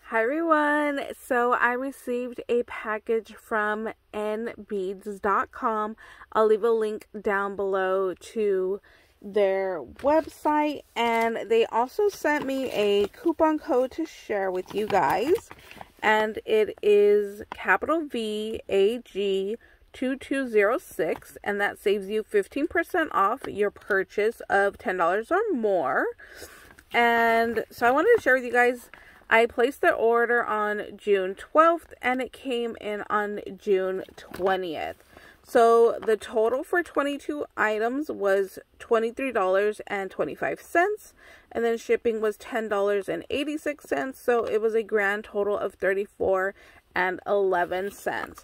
Hi everyone, so I received a package from NBeads.com. I'll leave a link down below to their website, and they also sent me a coupon code to share with you guys, and it is capital VAG 2206, and that saves you 15% off your purchase of $10 or more. And so I wanted to share with you guys, I placed the order on June 12th and it came in on June 20th. So the total for 22 items was $23.25, and then shipping was $10.86. So it was a grand total of $34.11.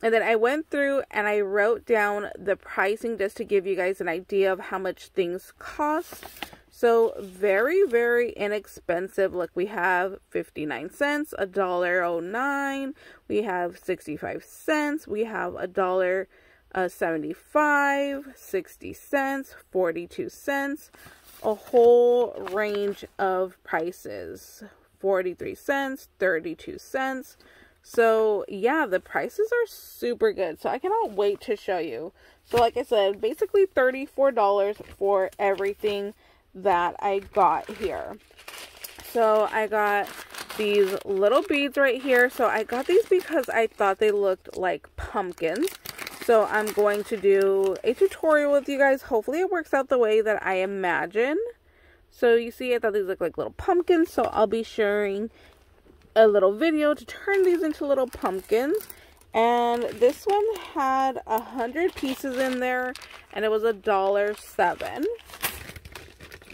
And then I went through and I wrote down the pricing just to give you guys an idea of how much things cost. So very, very inexpensive. Like we have 59 cents, $1.09. We have 65 cents. We have $1.75, 60 cents, 42 cents. A whole range of prices. 43 cents, 32 cents. So yeah, the prices are super good. So I cannot wait to show you. So like I said, basically $34 for everything that I got here. So I got these little beads right here. So I got these because I thought they looked like pumpkins. So I'm going to do a tutorial with you guys. Hopefully it works out the way that I imagine. So you see, I thought these look like little pumpkins. So I'll be sharing a little video to turn these into little pumpkins. And this one had 100 pieces in there, and it was $1.07.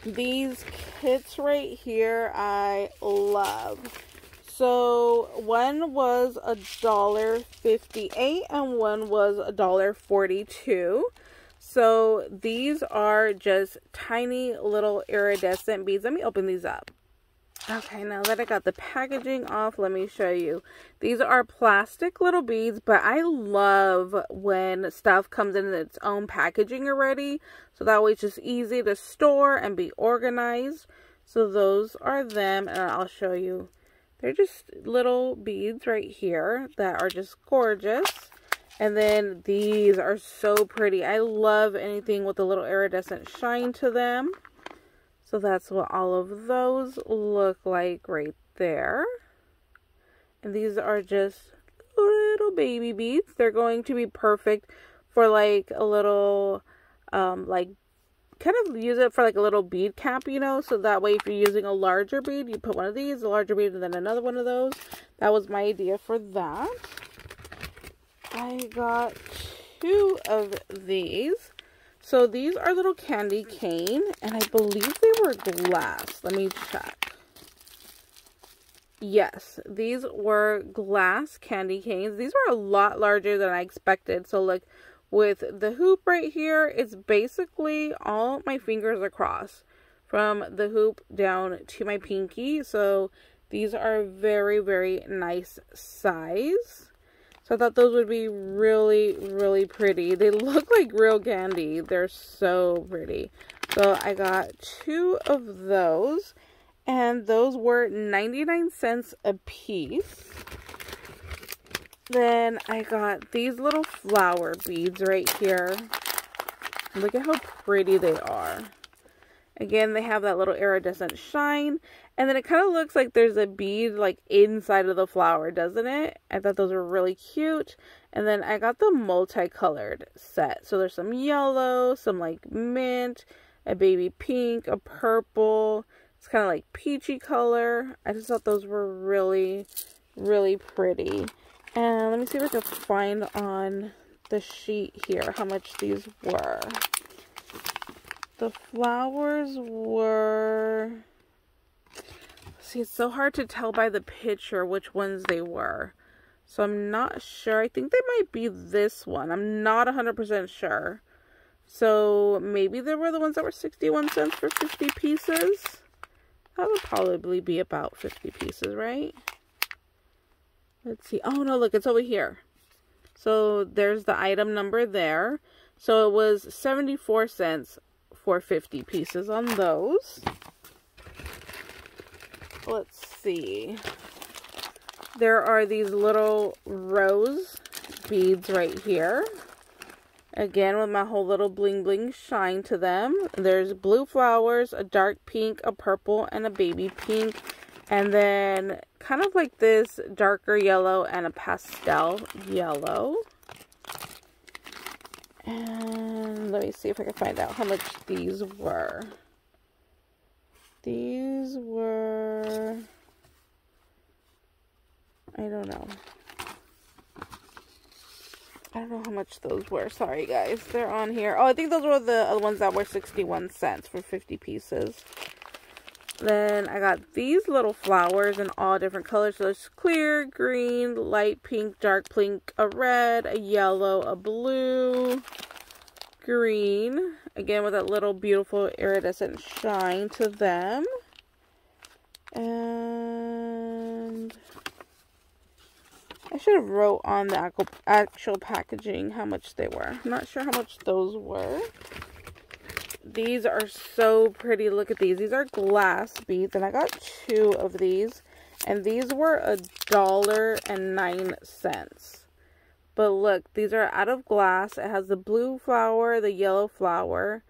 These kits right here I love. So one was $1.58 and one was $1.42. So these are just tiny little iridescent beads. Let me open these up. Okay, now that I got the packaging off, let me show you. These are plastic little beads, but I love when stuff comes in its own packaging already. So that way it's just easy to store and be organized. So those are them, and I'll show you. They're just little beads right here that are just gorgeous. And then these are so pretty. I love anything with a little iridescent shine to them. So that's what all of those look like right there. And these are just little baby beads. They're going to be perfect for like a little, like kind of use it for like a little bead cap, you know. So that way if you're using a larger bead, you put one of these, a larger bead, and then another one of those. That was my idea for that. I got 2 of these. So these are little candy cane, and I believe they were glass. Let me check. Yes, these were glass candy canes. These were a lot larger than I expected. So look, with the hoop right here, it's basically all my fingers across from the hoop down to my pinky. So these are very, very nice size. So I thought those would be really, really pretty. They look like real candy. They're so pretty. So I got 2 of those. And those were 99 cents a piece. Then I got these little flower beads right here. Look at how pretty they are. Again, they have that little iridescent shine. And then it kind of looks like there's a bead like inside of the flower, doesn't it? I thought those were really cute. And then I got the multicolored set. So there's some yellow, some like mint, a baby pink, a purple. It's kind of like peachy color. I just thought those were really, really pretty. And let me see if I can find on the sheet here how much these were. The flowers were... See, it's so hard to tell by the picture which ones they were. So I'm not sure. I think they might be this one. I'm not 100% sure. So maybe they were the ones that were 61 cents for 50 pieces. That would probably be about 50 pieces, right? Let's see. Oh, no, look, it's over here. So there's the item number there. So it was 74 cents for 50 pieces on those. Let's see. There are these little rose beads right here. Again, with my whole little bling bling shine to them. There's blue flowers, a dark pink, a purple, and a baby pink. And then kind of like this darker yellow and a pastel yellow. And let me see if I can find out how much these were. These were, I don't know how much those were. Sorry guys, they're on here. Oh, I think those were the ones that were 61 cents for 50 pieces. Then I got these little flowers in all different colors. So there's clear, green, light pink, dark pink, a red, a yellow, a blue, green. Again, with that little beautiful iridescent shine to them. And I should have wrote on the actual packaging how much they were. I'm not sure how much those were. These are so pretty. Look at these. These are glass beads, and I got 2 of these, and these were $1.09. But look, these are out of glass. It has the blue flower, the yellow flower.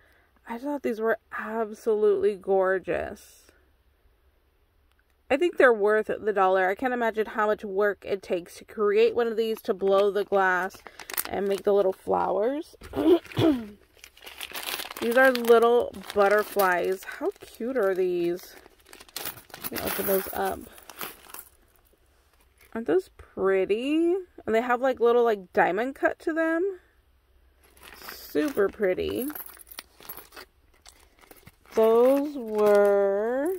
I thought these were absolutely gorgeous. I think they're worth the $1. I can't imagine how much work it takes to create one of these, to blow the glass and make the little flowers. These are little butterflies. How cute are these? Let me open those up. Aren't those pretty? And they have like little like diamond cut to them. Super pretty. Those were,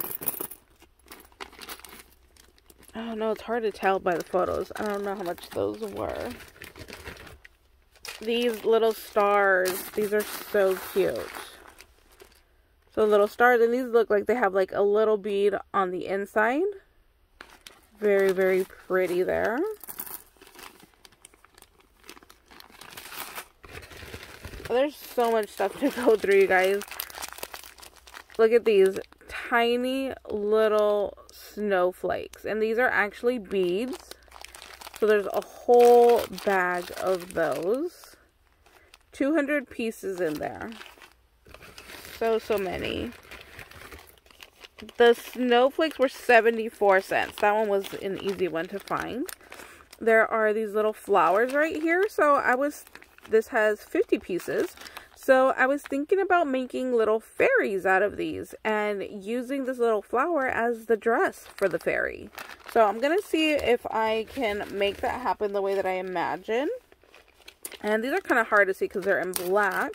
I don't know, it's hard to tell by the photos. I don't know how much those were. These little stars, these are so cute. So little stars, and these look like they have like a little bead on the inside. Very, very pretty there. There's so much stuff to go through, you guys. Look at these tiny little snowflakes, and these are actually beads. So there's a whole bag of those. 200 pieces in there. So many. The snowflakes were 74 cents. That one was an easy one to find. There are these little flowers right here. So this has 50 pieces. So I was thinking about making little fairies out of these and using this little flower as the dress for the fairy. So I'm going to see if I can make that happen the way that I imagine. And these are kind of hard to see because they're in black.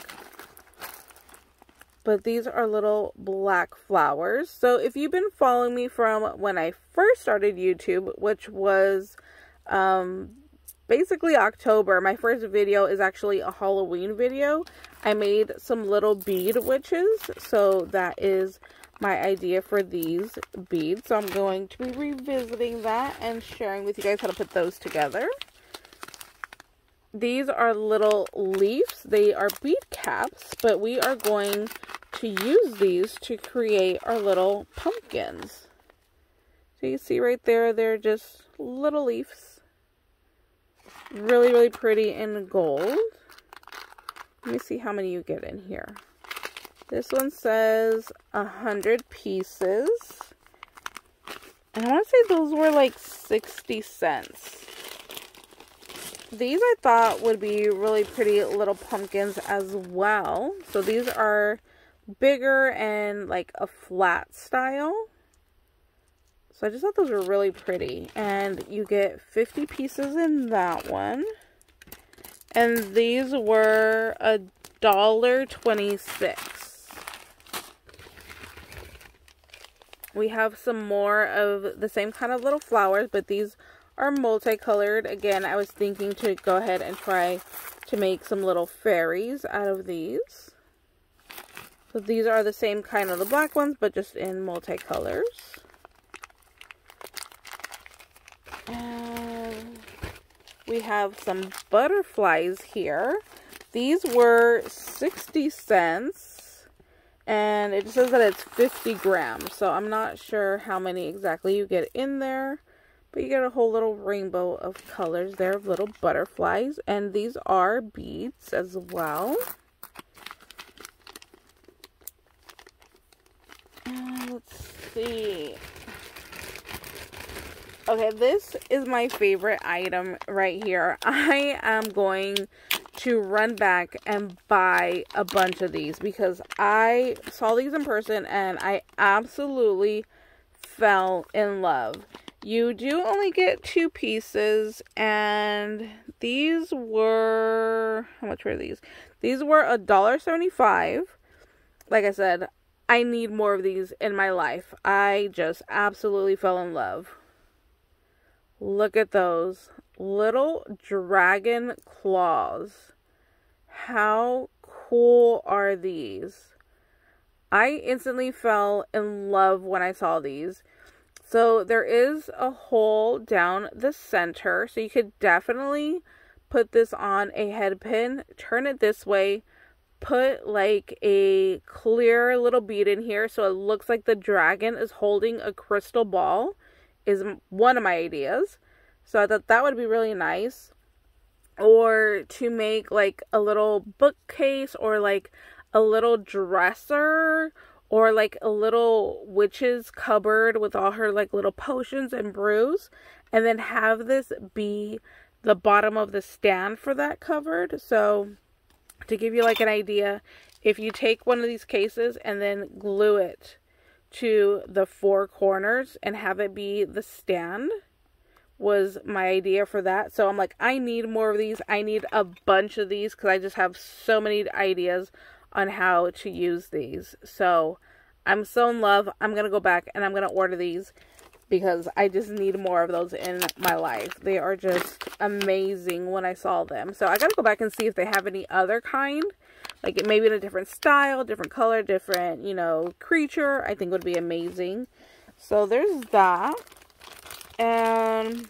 But these are little black flowers. So if you've been following me from when I first started YouTube, which was basically October, my first video is actually a Halloween video. I made some little bead witches. So that is my idea for these beads. So I'm going to be revisiting that and sharing with you guys how to put those together. These are little leaves. They are bead caps, but we are going to use these to create our little pumpkins. So you see right there, they're just little leaves. Really, really pretty in gold. Let me see how many you get in here. This one says 100 pieces. And I want to say those were like 60 cents. These I thought would be really pretty little pumpkins as well. So these are bigger and like a flat style. So I just thought those were really pretty. And you get 50 pieces in that one. And these were $1.26. We have some more of the same kind of little flowers, but these are multicolored. Again, I was thinking to go ahead and try to make some little fairies out of these. So these are the same kind of the black ones, but just in multicolors. And we have some butterflies here. These were 60 cents. And it says that it's 50 grams. So I'm not sure how many exactly you get in there. But you get a whole little rainbow of colors there of little butterflies. And these are beads as well. Let's see. Okay, this is my favorite item right here. I am going to run back and buy a bunch of these because I saw these in person and I absolutely fell in love. You do only get 2 pieces, and these were, how much were these? These were $1.75. Like I said, I need more of these in my life. I just absolutely fell in love. Look at those little dragon claws. How cool are these? I instantly fell in love when I saw these. So there is a hole down the center, so you could definitely put this on a head pin, turn it this way, put like a clear little bead in here so it looks like the dragon is holding a crystal ball, is one of my ideas. So I thought that would be really nice. Or to make like a little bookcase, or like a little dresser, or like a little witch's cupboard with all her like little potions and brews, and then have this be the bottom of the stand for that cupboard. So to give you like an idea, if you take one of these cases and then glue it to the 4 corners and have it be the stand, was my idea for that. So I'm like, I need more of these. I need a bunch of these because I just have so many ideas on how to use these. So I'm so in love. I'm going to go back and I'm going to order these because I just need more of those in my life. They are just amazing when I saw them. So I got to go back and see if they have any other kind. Like it maybe in a different style, different color, different, you know, creature. I think would be amazing. So there's that. And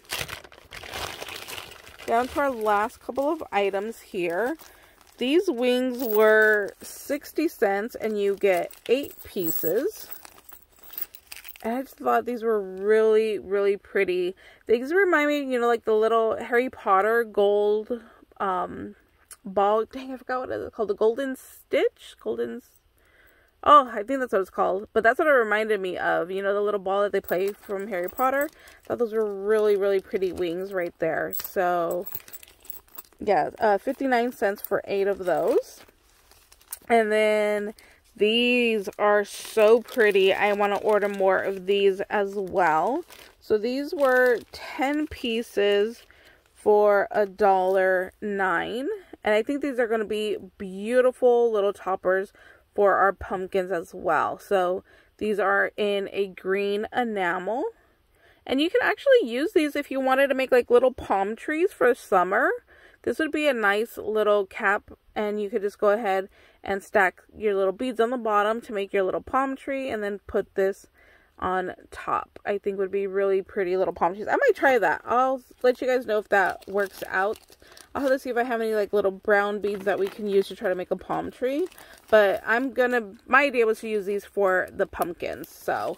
down to our last couple of items here. These wings were 60 cents and you get 8 pieces. And I just thought these were really, really pretty. These remind me, you know, like the little Harry Potter gold ball. Dang, I forgot what it is called. The Golden Stitch? Oh, I think that's what it's called. But that's what it reminded me of. You know, the little ball that they play from Harry Potter. I thought those were really, really pretty wings right there. So yeah, 59 cents for 8 of those. And then these are so pretty. I want to order more of these as well. So these were 10 pieces for $1.09. And I think these are going to be beautiful little toppers for our pumpkins as well. So these are in a green enamel. And you can actually use these if you wanted to make like little palm trees for summer. This would be a nice little cap, and you could just go ahead and stack your little beads on the bottom to make your little palm tree, and then put this on top. I think would be really pretty little palm trees. I might try that. I'll let you guys know if that works out. I'll have to see if I have any like little brown beads that we can use to try to make a palm tree. But my idea was to use these for the pumpkins. So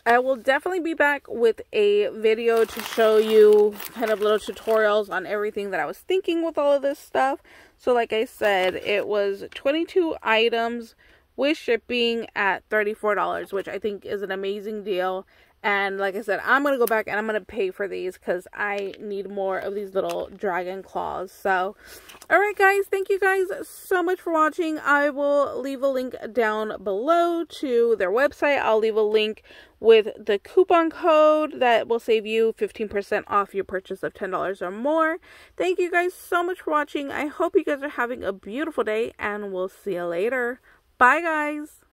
I will definitely be back with a video to show you kind of little tutorials on everything that I was thinking with all of this stuff. So like I said, it was 22 items with shipping at $34, which I think is an amazing deal. And like I said, I'm going to go back and I'm going to pay for these because I need more of these little dragon claws. So, alright guys, thank you guys so much for watching. I will leave a link down below to their website. I'll leave a link with the coupon code that will save you 15% off your purchase of $10 or more. Thank you guys so much for watching. I hope you guys are having a beautiful day, and we'll see you later. Bye guys!